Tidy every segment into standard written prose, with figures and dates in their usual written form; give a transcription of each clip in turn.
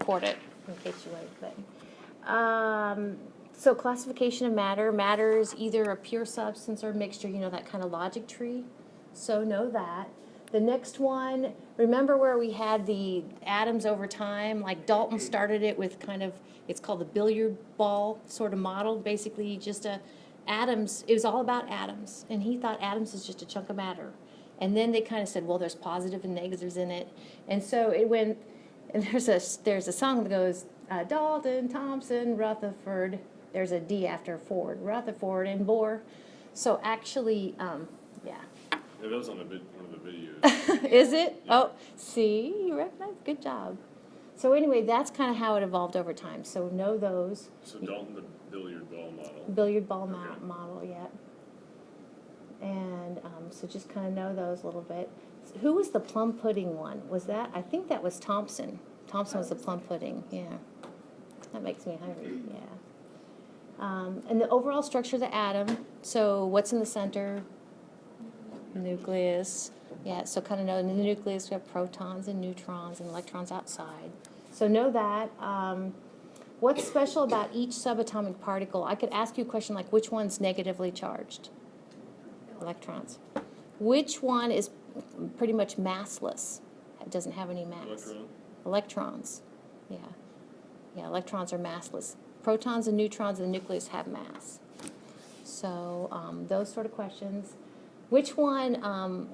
record it in case you like. So classification of matter. Matter is either a pure substance or mixture, you know, that kind of logic tree. So know that. The next one, remember where we had the atoms over time? Like Dalton started it with kind of, it's called the billiard ball sort of model, basically just atoms. It was all about atoms, and he thought atoms is just a chunk of matter. And then they kind of said, well, there's positive and negatives in it. And so it went, and there's a song that goes, Dalton, Thompson, Rutherford. There's a D after Ford, Rutherford and Bohr. So actually, yeah. Yeah, that was on one of the videos. Is it? Yeah. Oh, see, you recognize. Good job. So anyway, that's kind of how it evolved over time. So know those. So Dalton, the billiard ball model. Billiard ball Okay. model, yeah. And so just kind of know those a little bit. Who was the plum pudding one? Was that? I think that was Thompson. Thompson was the plum pudding. Yeah. That makes me hungry. Yeah. And the overall structure of the atom. So what's in the center? Nucleus. Yeah, so kind of know in the nucleus we have protons and neutrons and electrons outside. So know that. What's special about each subatomic particle? I could ask you a question like, which one's negatively charged? Electrons. Which one is pretty much massless? It doesn't have any mass. Electron? Electrons. Yeah. Yeah, electrons are massless. Protons and neutrons in the nucleus have mass. So those sort of questions. Which one,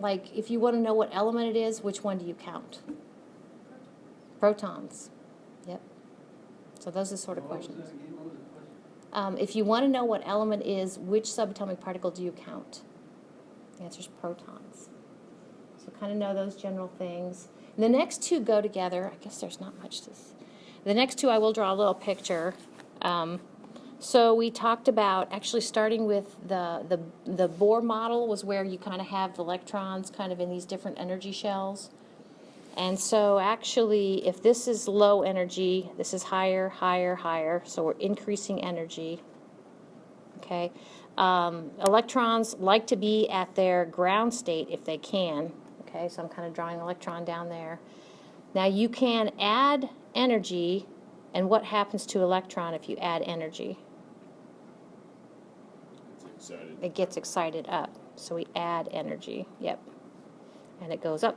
like if you want to know what element it is, which one do you count? Protons. Yep. So those are sort of questions. If you want to know what element is, which subatomic particle do you count? The answer is protons. So kind of know those general things. And the next two go together. I guess there's not much to. The next two I will draw a little picture. So we talked about actually starting with the Bohr model was where you kind of have the electrons kind of in these different energy shells. And so actually if this is low energy, this is higher, higher, higher. So we're increasing energy. Okay. Electrons like to be at their ground state if they can. Okay, so I'm kind of drawing an electron down there. Now you can add energy, and what happens to electron if you add energy? It's excited. It gets excited up. So we add energy. Yep. And it goes up.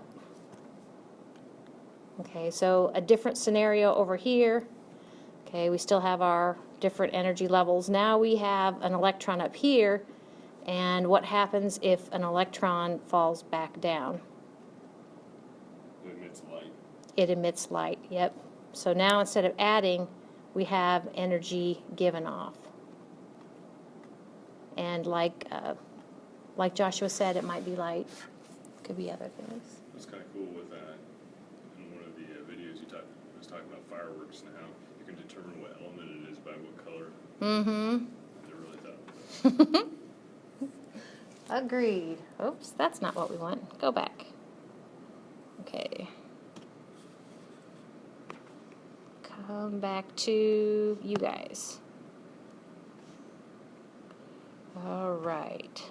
Okay, so a different scenario over here. Okay, we still have our different energy levels. Now we have an electron up here, and what happens if an electron falls back down? It emits light. It emits light, yep. So now instead of adding, we have energy given off. And like Joshua said, it might be light. Could be other things. It's kind of cool with that. In one of the videos, it was talking about fireworks and how you can determine what element it is by what color. Mm-hmm. They're really tough. Agreed. Oops, that's not what we want. Go back. Okay. Come back to you guys. All right.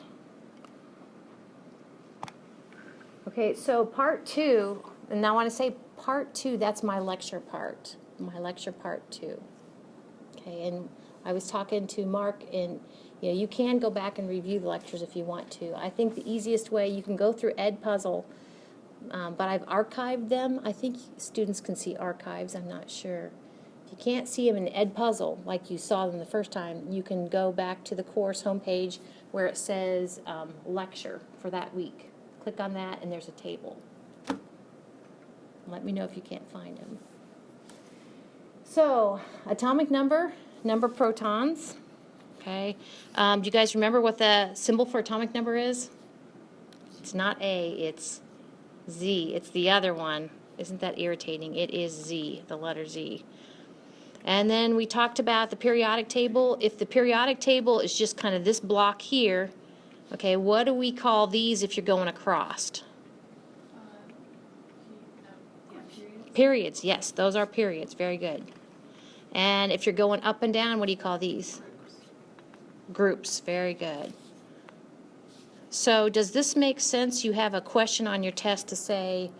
Okay, so part 2, and I want to say part 2, that's my lecture part. My lecture part 2. Okay, and I was talking to Mark, and you can go back and review the lectures if you want to. I think the easiest way, you can go through Edpuzzle, but I've archived them. I think students can see archives, I'm not sure. If you can't see them in Edpuzzle like you saw them the first time, you can go back to the course homepage where it says lecture for that week. Click on that and there's a table. Let me know if you can't find them. So, atomic number protons. Okay. Do you guys remember what the symbol for atomic number is? It's not A, it's Z. It's the other one. Isn't that irritating? It is Z, the letter Z. And then we talked about the periodic table. If the periodic table is just kind of this block here, okay, what do we call these if you're going across? Periods, yes, those are periods. Very good. And if you're going up and down, what do you call these? Groups. Very good. So does this make sense? You have a question on your test to say,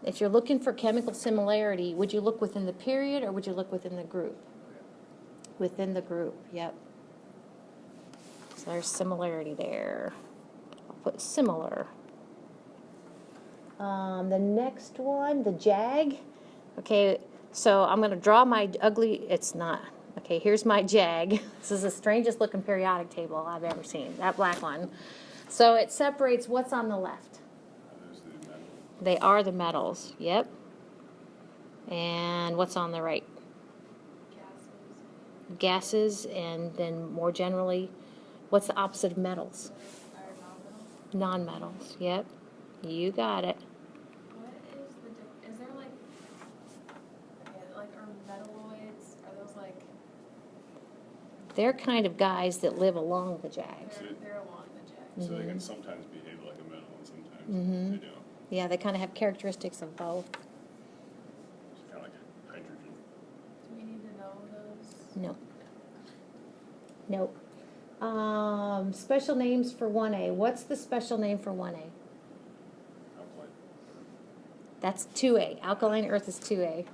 If you're looking for chemical similarity, would you look within the period or would you look within the group? Within the group, yep. So there's similarity there. I'll put similar. The next one, the JAG. Okay, so I'm going to draw my ugly, it's not. Okay, here's my JAG. This is the strangest looking periodic table I've ever seen, that black one. So it separates what's on the left. They are the metals, yep. And what's on the right? Gases, and then more generally, what's the opposite of metals? Non-metals, yep. You got it. What is the is there like are metalloids, are those like They're kind of guys that live along the JAGs. they're along the jags. So they can sometimes behave like a metal and sometimes they don't. Yeah, they kind of have characteristics of both. It's kind of like hydrogen. Do we need to know those? No. Nope. Special names for 1A. What's the special name for 1A? Alkaline. That's 2A. Alkaline earth is 2A.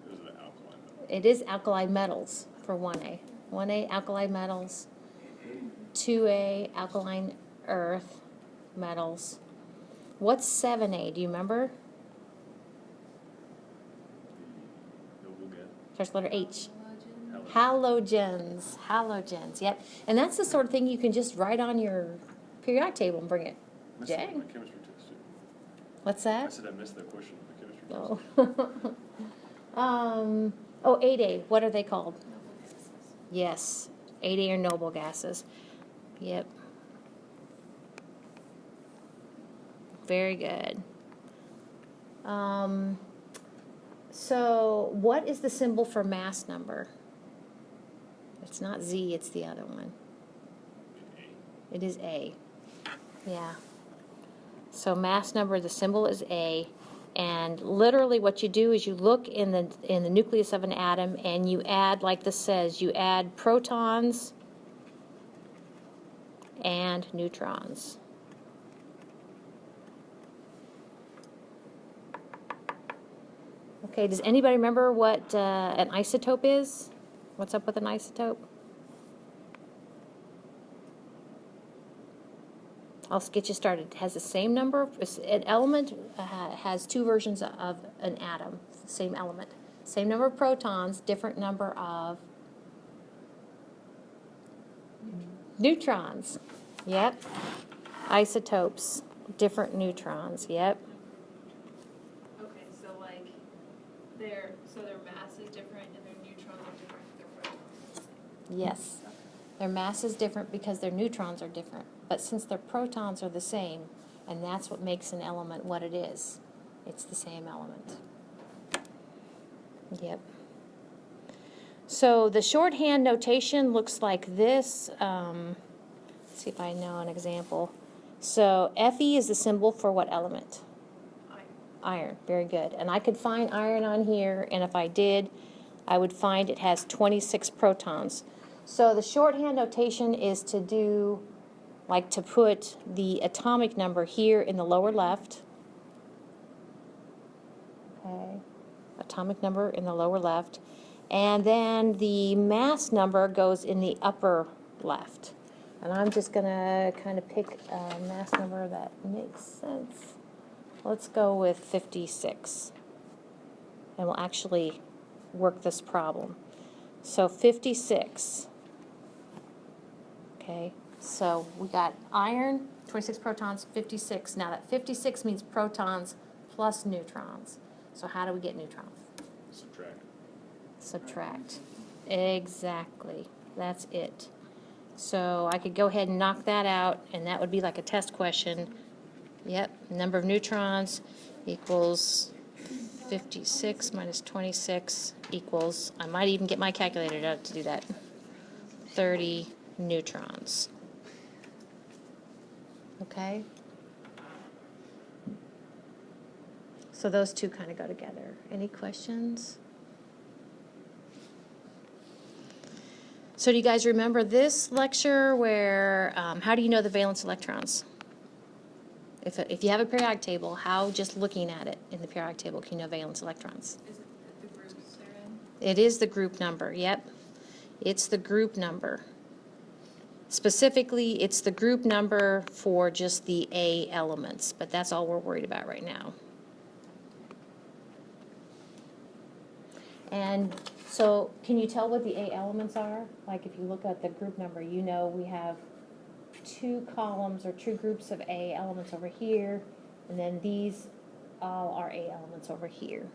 Those are the alkaline metals. It is alkali metals for 1A. 1A, alkali metals. 2A, alkaline earth metals. What's 7A? Do you remember? The noble gas. First letter H. Halogen. Halogens. Halogens, yep. And that's the sort of thing you can just write on your periodic table and bring it. Missed that Jag. on my chemistry test too. What's I that? said I missed that question on the chemistry test. Oh. 8A. What are they called? Noble gases. Yes. 8A are noble gases. Yep. Very good. So what is the symbol for mass number? It's not Z, it's the other one. It is A. Yeah. So mass number, the symbol is A. And literally what you do is you look in the nucleus of an atom and you add, like this says, you add protons and neutrons. Okay, does anybody remember what an isotope is? What's up with an isotope? I'll get you started. It has the same number. An element has two versions of an atom, same element. Same number of protons, different number of neutrons. Yep. Isotopes, different neutrons. Yep. Okay, so like their mass is different and their neutrons are different, their protons are the same. Yes. Their mass is different because their neutrons are different. But since their protons are the same, and that's what makes an element what it is, it's the same element. Yep. So the shorthand notation looks like this. Let's see if I know an example. So Fe is the symbol for what element? Iron. Iron. Very good. And I could find iron on here, and if I did, I would find it has 26 protons. So the shorthand notation is to do, like to put the atomic number here in the lower left. Okay. Atomic number in the lower left. And then the mass number goes in the upper left. And I'm just going to kind of pick a mass number that makes sense. Let's go with 56. And we'll actually work this problem. So 56. Okay, so we got iron, 26 protons, 56. Now that 56 means protons plus neutrons. So how do we get neutrons? Subtract. Subtract. Exactly. That's it. So I could go ahead and knock that out, and that would be like a test question. Yep, number of neutrons equals 56 minus 26 equals, I might even get my calculator out to do that, 30 neutrons. Okay? So those two kind of go together. Any questions? So do you guys remember this lecture where, how do you know the valence electrons? If you have a periodic table, how just looking at it in the periodic table can you know valence electrons? Is it the groups they're in? It is the group number, yep. It's the group number. Specifically, it's the group number for just the A elements, but that's all we're worried about right now. And so, can you tell what the A elements are? Like if you look at the group number, you know we have 2 columns or 2 groups of A elements over here, and then these all are A elements over here.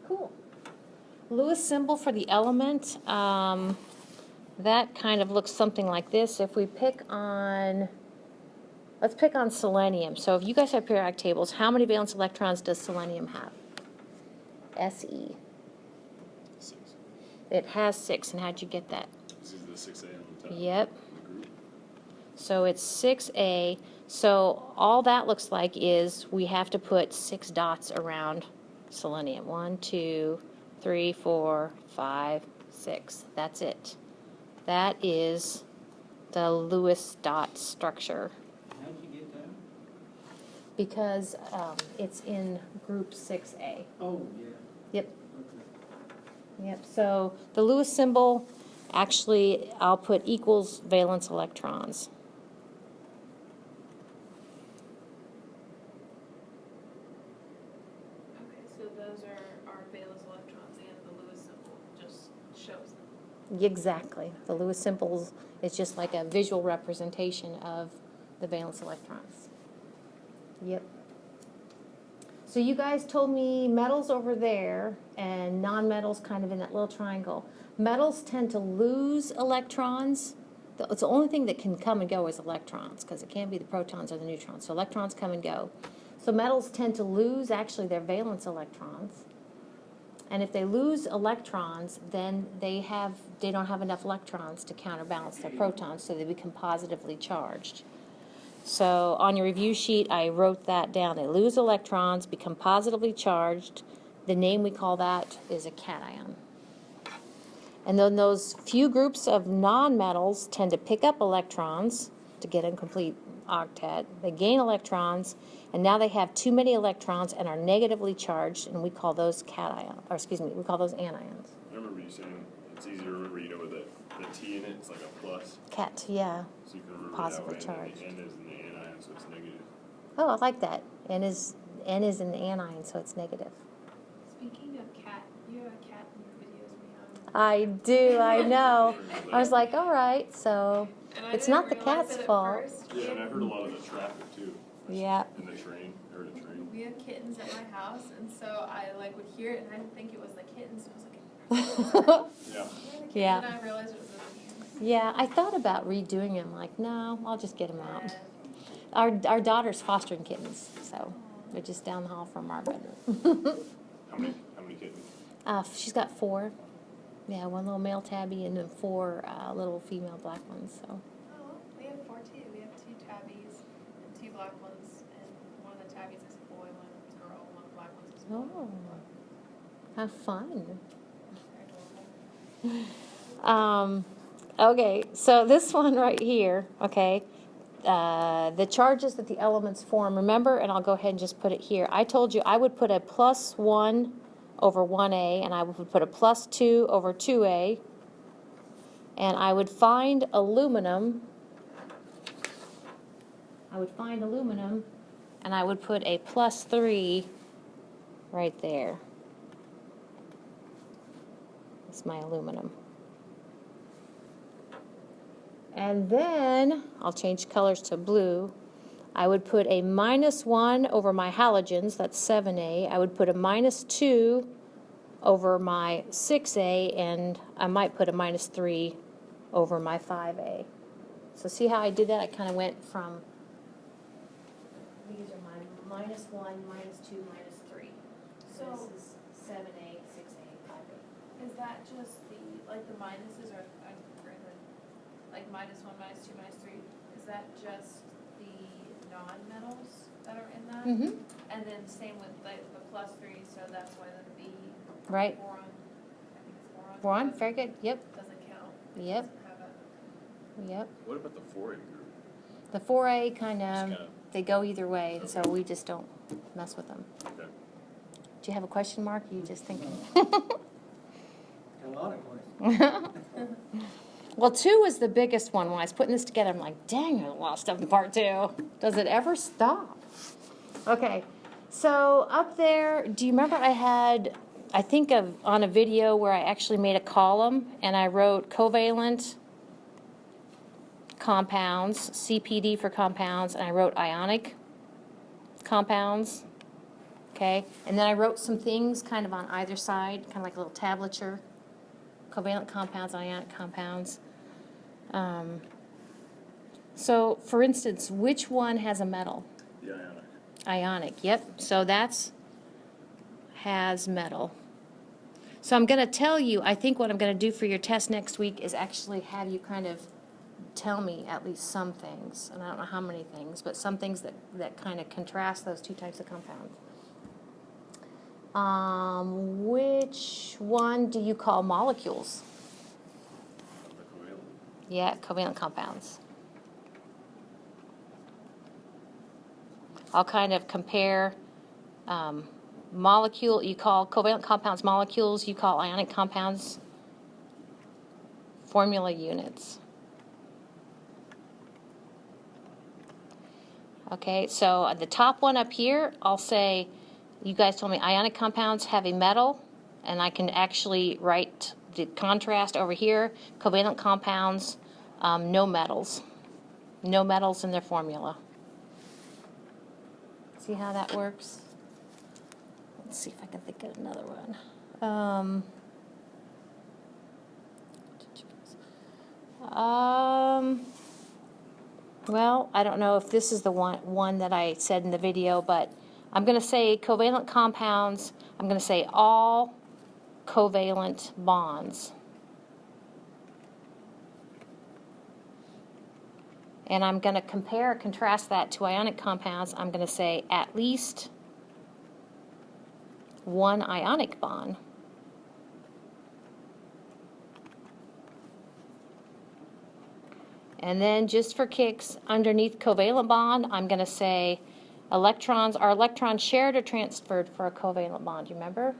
Cool. Lewis symbol for the element, that kind of looks something like this. If we pick on, let's pick on selenium. So if you guys have periodic tables, how many valence electrons does selenium have? Se. 6. It has 6, and how'd you get that? This is the 6A on the top. Yep. of the group. So it's 6A. So all that looks like is we have to put 6 dots around selenium. 1, 2, 3, 4, 5, 6. That's it. That is the Lewis dot structure. How'd you get that? Because it's in group 6A. Oh, yeah. Yep. Okay. Yep. So the Lewis symbol, actually, I'll put equals valence electrons. Okay, so those are valence electrons and the Lewis symbol just shows them. Exactly. The Lewis symbol is just like a visual representation of the valence electrons. Yep. So you guys told me metals over there and non-metals kind of in that little triangle. Metals tend to lose electrons. It's the only thing that can come and go is electrons, because it can't be the protons or the neutrons. So electrons come and go. So metals tend to lose actually their valence electrons. And if they lose electrons, then they don't have enough electrons to counterbalance their protons, so they become positively charged. So on your review sheet, I wrote that down. They lose electrons, become positively charged. The name we call that is a cation. And then those few groups of nonmetals tend to pick up electrons to get a complete octet. They gain electrons, and now they have too many electrons and are negatively charged, and we call those cations, or excuse me, we call those anions. I remember you saying it's easy to remember, you know, with the T in it, it's like a plus. Cat, yeah. So you can remember Positively that way. charged. And the N is in the anion, so it's negative. Oh, I like that. N is an anion, so it's negative. Speaking of cat, you have a cat in your videos we have. I do, I know. I was like, all right, so And I it's didn't not the realize cat's it at fault. first. Yeah, and I heard a lot of the traffic too. Yeah. In the train, I heard a train. We have kittens at my house, and so I would hear it, and I didn't think it was the kittens. I was like, Yeah. Yeah. And I realized it was the kittens. Yeah, I thought about redoing them. Like, no, I'll just get them out. And Our daughter's fostering kittens, so they're just down the hall from our bedroom. How many kittens? She's got 4. Yeah, 1 little male tabby and then 4 little female black ones. So. oh, we have 4 too. We have 2 tabbies and 2 black ones, and one of the tabbies is a boy, one is a girl, one of the black ones is a boy. Oh, how fun. They're adorable. Okay, so this one right here, okay, the charges that the elements form, remember, and I'll go ahead and just put it here. I told you I would put a +1 over 1A, and I would put a +2 over 2A, and I would find aluminum. And I would put a +3 right there. That's my aluminum. And then, I'll change colors to blue. I would put a -1 over my halogens, that's 7A. I would put a -2 over my 6A, and I might put a -3 over my 5A. So see how I did that? I kind of went from, these are my -1, -2, -3. So- this is 7A, 6A, 5A. Is that just the minuses are like -1, -2, -3? Is that just the non-metals that are in that? Mm-hmm. And then same with the +3, so that's why the B. Right. Boron. I think it's boron. Boron, doesn't- very good. Yep, Doesn't count. Yep. Doesn't have a. yep. What about the 4A group? The 4A kind Just of, kinda- they go either way, Okay. so we just don't mess with them. Okay. Do you have a question, Mark? Or you just thinking? A lot of questions. Well, 2 is the biggest one. When I was putting this together, I'm like, dang, there's a lot of stuff in part 2. Does it ever stop? Okay, so up there, do you remember I think of on a video where I actually made a column and I wrote covalent compounds, CPD for compounds, and I wrote ionic compounds, okay? And then I wrote some things kind of on either side, kind of like a little tablature, covalent compounds, ionic compounds. So, for instance, which one has a metal? The ionic. Ionic, yep. So has metal. So I'm going to tell you, I think what I'm going to do for your test next week is actually have you kind of tell me at least some things, and I don't know how many things, but some things that kind of contrast those 2 types of compounds. Which one do you call molecules? The covalent. Yeah, covalent compounds. I'll kind of compare you call covalent compounds molecules, you call ionic compounds formula units. Okay, so at the top one up here, I'll say, you guys told me ionic compounds have a metal, and I can actually write the contrast over here. Covalent compounds, no metals. No metals in their formula. See how that works? Let's see if I can think of another one. Well, I don't know if this is the one that I said in the video, but I'm going to say covalent compounds. I'm going to say all covalent bonds. And I'm going to contrast that to ionic compounds. I'm going to say at least one ionic bond. And then just for kicks, underneath covalent bond, I'm going to say are electrons shared or transferred for a covalent bond? You remember?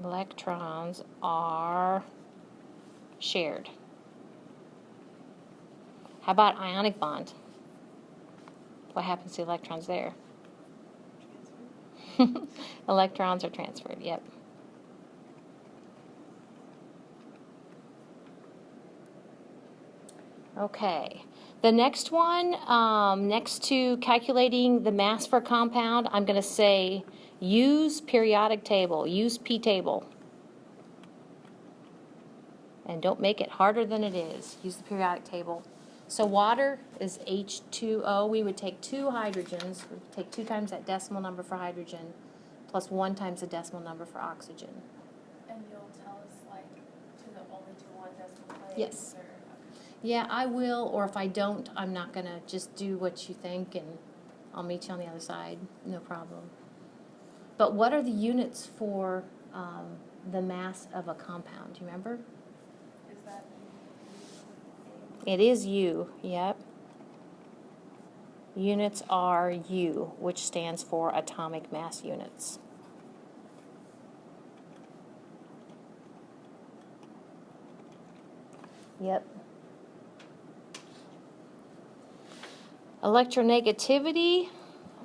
Electrons are shared. How about ionic bond? What happens to electrons there? Electrons are transferred, yep. Okay. The next one, next to calculating the mass for a compound, I'm going to say use periodic table, use P table. And don't make it harder than it is. Use the periodic table. So water is H2O. We would take 2 hydrogens, we'd take 2 times that decimal number for hydrogen, plus 1 times the decimal number for oxygen. And you'll tell us, like, only to 1 decimal place? Yes. Or, okay. Yeah, I will, or if I don't, I'm not going to just do what you think, and I'll meet you on the other side, no problem. But what are the units for the mass of a compound? Do you remember? Is that It is U, yep. Units are U, which stands for atomic mass units. Yep. Electronegativity,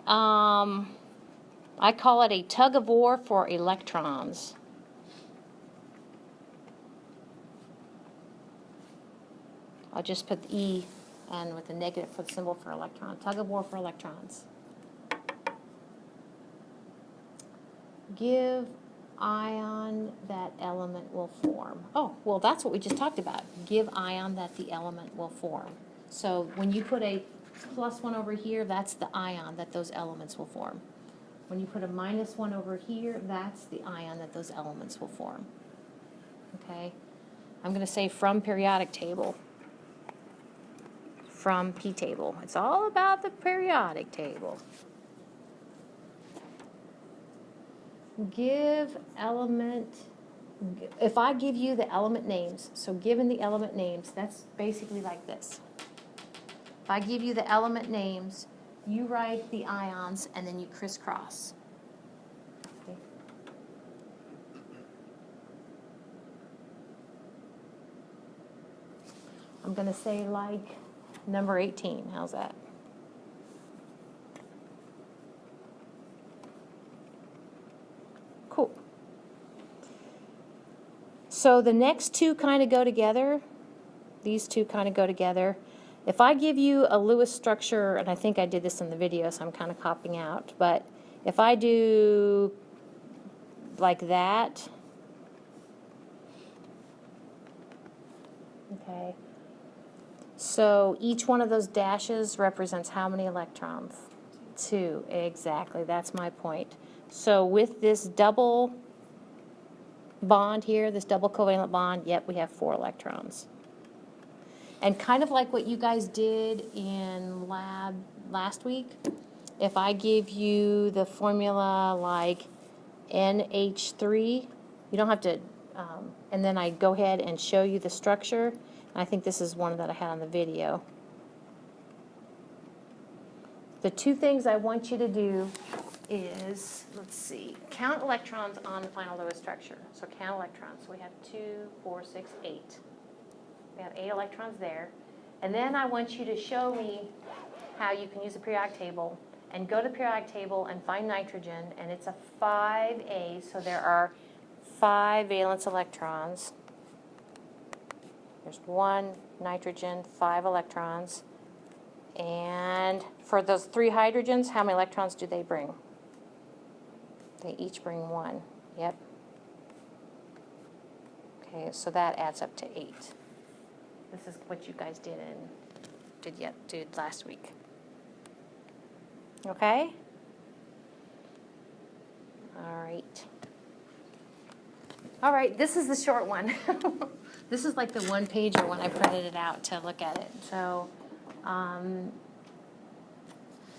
I call it a tug of war for electrons. I'll just put the E and with the negative for the symbol for electron. Tug of war for electrons. Give ion that element will form. Oh, well, that's what we just talked about. Give ion that the element will form. So when you put a +1 over here, that's the ion that those elements will form. When you put a -1 over here, that's the ion that those elements will form. Okay? I'm going to say from periodic table. From P table. It's all about the periodic table. Give element if I give you the element names, so given the element names, that's basically like this. If I give you the element names, you write the ions and then you crisscross. Okay. I'm going to say like number 18. How's that? Cool. So the next two kind of go together. These two kind of go together. If I give you a Lewis structure, and I think I did this in the video, so I'm kind of copying out, but if I do like that, okay, so each one of those dashes represents how many electrons? 2, exactly, that's my point. So with this double bond here, this double covalent bond, yep, we have 4 electrons. And kind of like what you guys did in lab last week, if I give you the formula like NH3, you don't have to, and then I go ahead and show you the structure. I think this is one that I had on the video. The 2 things I want you to do is, let's see, count electrons on the final Lewis structure. So count electrons. So we have 2, 4, 6, 8. We have 8 electrons there. And then I want you to show me how you can use the periodic table and go to the periodic table and find nitrogen, and it's a 5A, so there are 5 valence electrons. There's 1 nitrogen, 5 electrons. And for those 3 hydrogens, how many electrons do they bring? They each bring 1. Yep. Okay, so that adds up to 8. This is what you guys did last week. Okay? All right. All right, this is the short one. This is like the one-pager when I printed it out to look at it.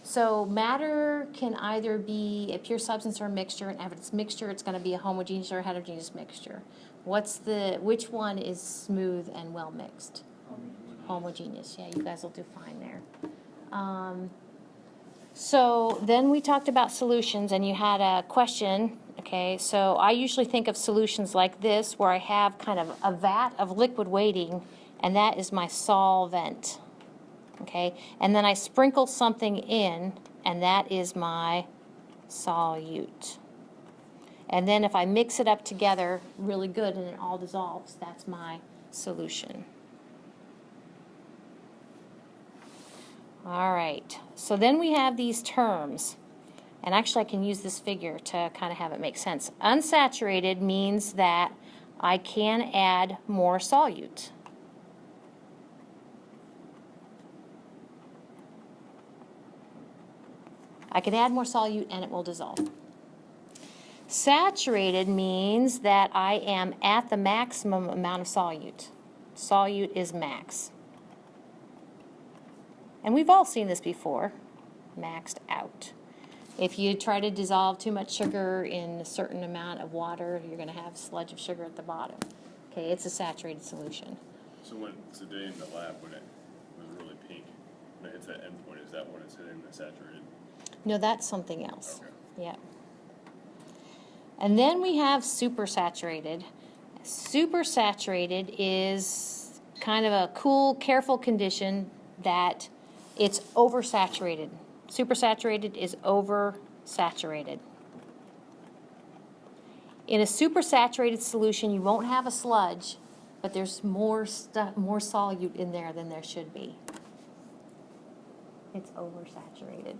So matter can either be a pure substance or a mixture, and if it's mixture, it's going to be a homogeneous or a heterogeneous mixture. Which one is smooth and well mixed? Homogeneous. Yeah, you guys will do fine there. So then we talked about solutions, and you had a question. Okay, so I usually think of solutions like this, where I have kind of a vat of liquid waiting, and that is my solvent. Okay, and then I sprinkle something in, and that is my solute. And then if I mix it up together really good and it all dissolves, that's my solution. All right, so then we have these terms. And actually I can use this figure to kind of have it make sense. Unsaturated means that I can add more solute. I can add more solute and it will dissolve. Saturated means that I am at the maximum amount of solute. Solute is max. And we've all seen this before, maxed out. If you try to dissolve too much sugar in a certain amount of water, you're going to have sludge of sugar at the bottom. Okay, it's a saturated solution. So when today in the lab, when it was really pink, when it hits that endpoint, is that when it's hitting the saturated? No, that's something else. Okay. Yeah. And then we have supersaturated. Supersaturated is kind of a cool, careful condition that it's oversaturated. Supersaturated is oversaturated. In a supersaturated solution, you won't have a sludge, but there's more solute in there than there should be. It's oversaturated.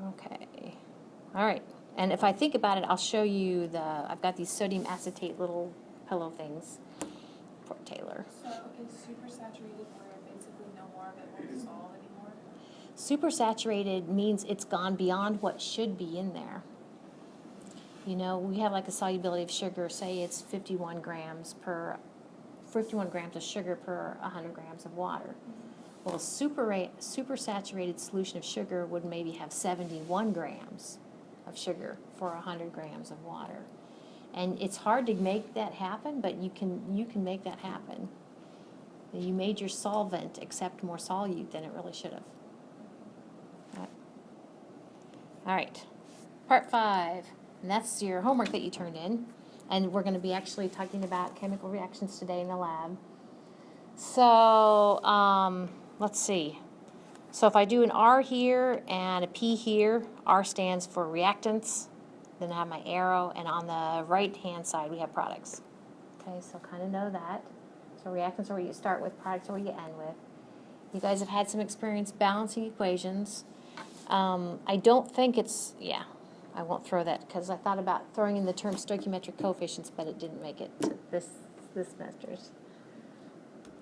Okay. All right. And if I think about it, I'll show you I've got these sodium acetate little pillow things. Poor Taylor. So is supersaturated where basically no more of it will dissolve anymore? Supersaturated means it's gone beyond what should be in there. You know, we have like a solubility of sugar, say it's 51 grams of sugar per 100 grams of water. Well, a supersaturated solution of sugar would maybe have 71 grams of sugar for 100 grams of water. And it's hard to make that happen, but you can make that happen. You made your solvent accept more solute than it really should have. All right, part 5, and that's your homework that you turned in. And we're going to be actually talking about chemical reactions today in the lab. So let's see. So if I do an R here and a P here, R stands for reactants. Then I have my arrow, and on the right-hand side we have products. Okay, so kind of know that. So reactants are where you start with, products are where you end with. You guys have had some experience balancing equations. I don't think it's, yeah, I won't throw that because I thought about throwing in the term stoichiometric coefficients, but it didn't make it to this semester's.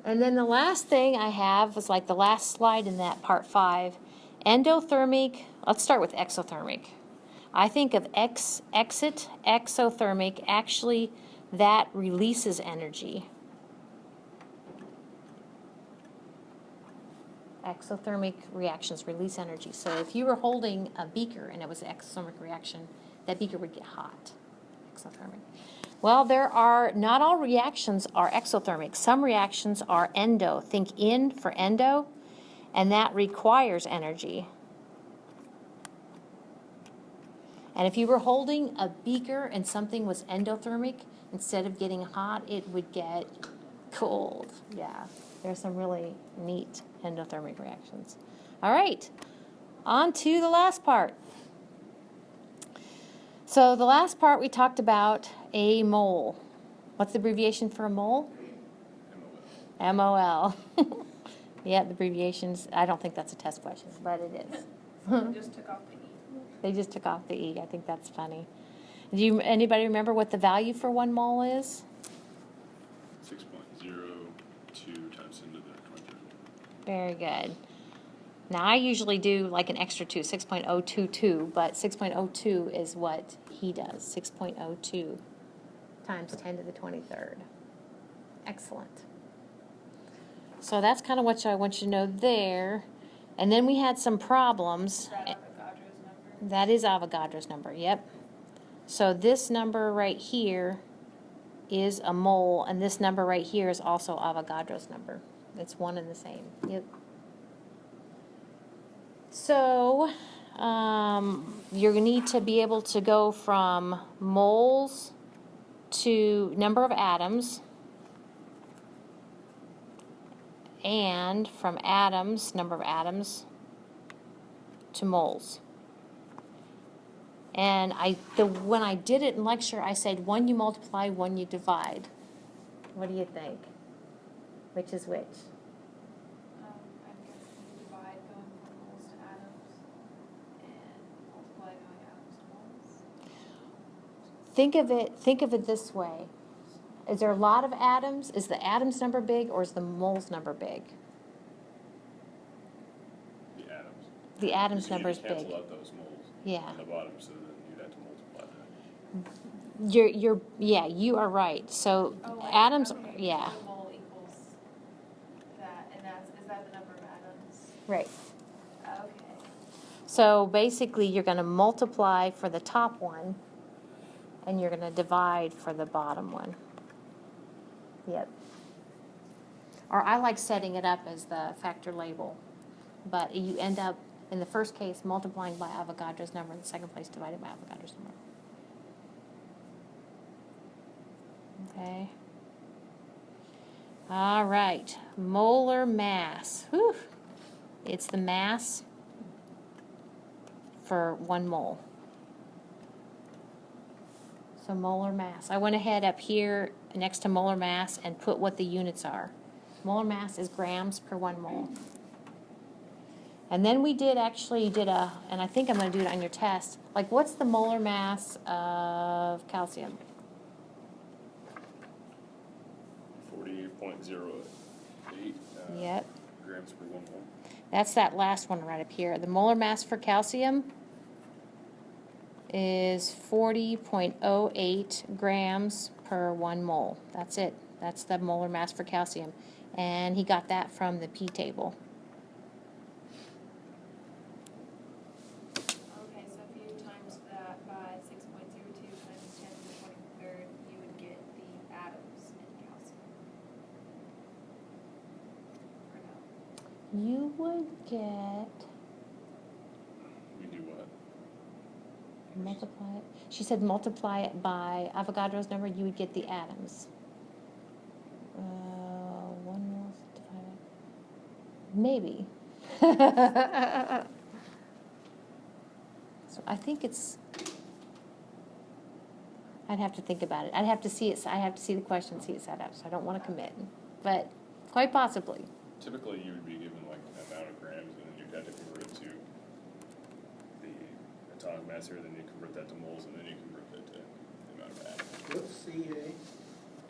And then the last thing I have was like the last slide in that part 5. Endothermic, let's start with exothermic. I think of exothermic, actually that releases energy. Exothermic reactions release energy. So if you were holding a beaker and it was an exothermic reaction, that beaker would get hot. Exothermic. Well, not all reactions are exothermic. Some reactions are endo. Think in for endo, and that requires energy. And if you were holding a beaker and something was endothermic, instead of getting hot, it would get cold. Yeah, there's some really neat endothermic reactions. All right, on to the last part. So the last part we talked about a mole. What's the abbreviation for a mole? MOL. Yeah, the abbreviations, I don't think that's a test question, but it is. They just took off the E. They just took off the E. I think that's funny. Anybody remember what the value for 1 mole is? 6.02 times 10 to the 23rd. Very good. Now I usually do like an extra 2, 6.022, but 6.02 is what he does, 6.02 times 10 to the 23rd. Excellent. So that's kind of what I want you to know there. And then we had some problems. Is that Avogadro's number? That is Avogadro's number, yep. So this number right here is a mole, and this number right here is also Avogadro's number. It's one and the same, yep. So you're going to need to be able to go from moles to number of atoms, and from atoms, number of atoms, to moles. And when I did it in lecture, I said 1 you multiply, 1 you divide. What do you think? Which is which? I'm guessing you divide going from moles to atoms and multiply going atoms to moles. Think of it this way. Is there a lot of atoms? Is the atoms number big, or is the moles number big? The atoms. The atoms So number you is cancel big. out those moles Yeah. on the bottom, so then you'd have to multiply that. Yeah, you are right. So Oh, like, atoms, okay, yeah, so a mole equals that, and is that the number of atoms? right. Okay. So basically, you're going to multiply for the top one, and you're going to divide for the bottom one. Yep. Or I like setting it up as the factor label, but you end up, in the first case, multiplying by Avogadro's number, in the second place, divided by Avogadro's number. Okay. All right. Molar mass. Whew. It's the mass for 1 mole. So molar mass. I went ahead up here next to molar mass and put what the units are. Molar mass is grams per 1 mole. And then we and I think I'm going to do it on your test, like what's the molar mass of calcium? 40.08 Yep. grams per 1 mole. That's that last one right up here. The molar mass for calcium is 40.08 grams per 1 mole. That's it. That's the molar mass for calcium. And he got that from the P table. Okay, so if you times that you would get, You do what? multiply it. She said multiply it by Avogadro's number, you would get the atoms. 1 mole divided. Maybe. So I think it's, I'd have to think about it. I'd have to see it, I have to see the question, see it set up, so I don't want to commit. But quite possibly. Typically, you would be given like an amount of grams, and then you'd have to convert it to the atomic mass here, then you convert that to moles, and then you convert that to the amount of atoms. What's CA?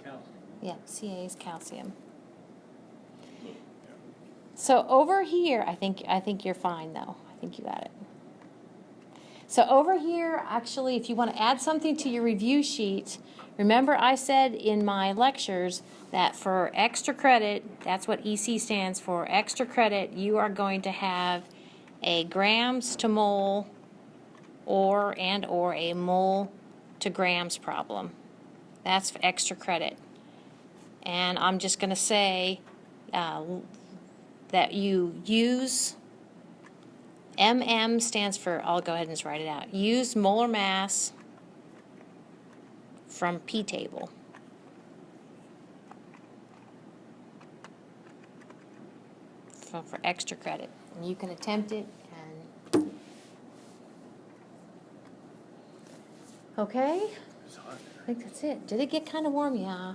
Calcium. Yeah, Ca is calcium. Yeah. So over here, I think you're fine though. I think you got it. So over here, actually, if you want to add something to your review sheet, remember I said in my lectures that for extra credit, that's what EC stands for, extra credit, you are going to have a grams to mole or a mole to grams problem. That's for extra credit. And I'm just going to say that you use, MM stands for, I'll go ahead and just write it out, use molar mass from P table. For extra credit. And you can attempt it and, okay? It's hot I there. think that's it. Did it get kind of warm? Yeah.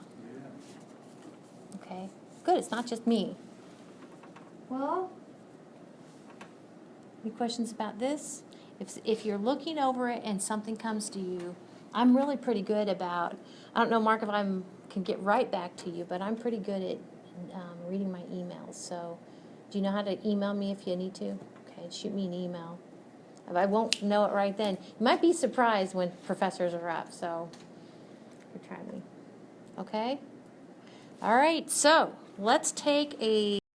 Okay. Good, it's not just me. Well, any questions about this? If you're looking over it and something comes to you, I'm really pretty good about, I don't know, Mark, if I can get right back to you, but I'm pretty good at reading my emails. So do you know how to email me if you need to? Okay, shoot me an email. If I won't know it right then, you might be surprised when professors are up, so try me. Okay? All right, so let's take a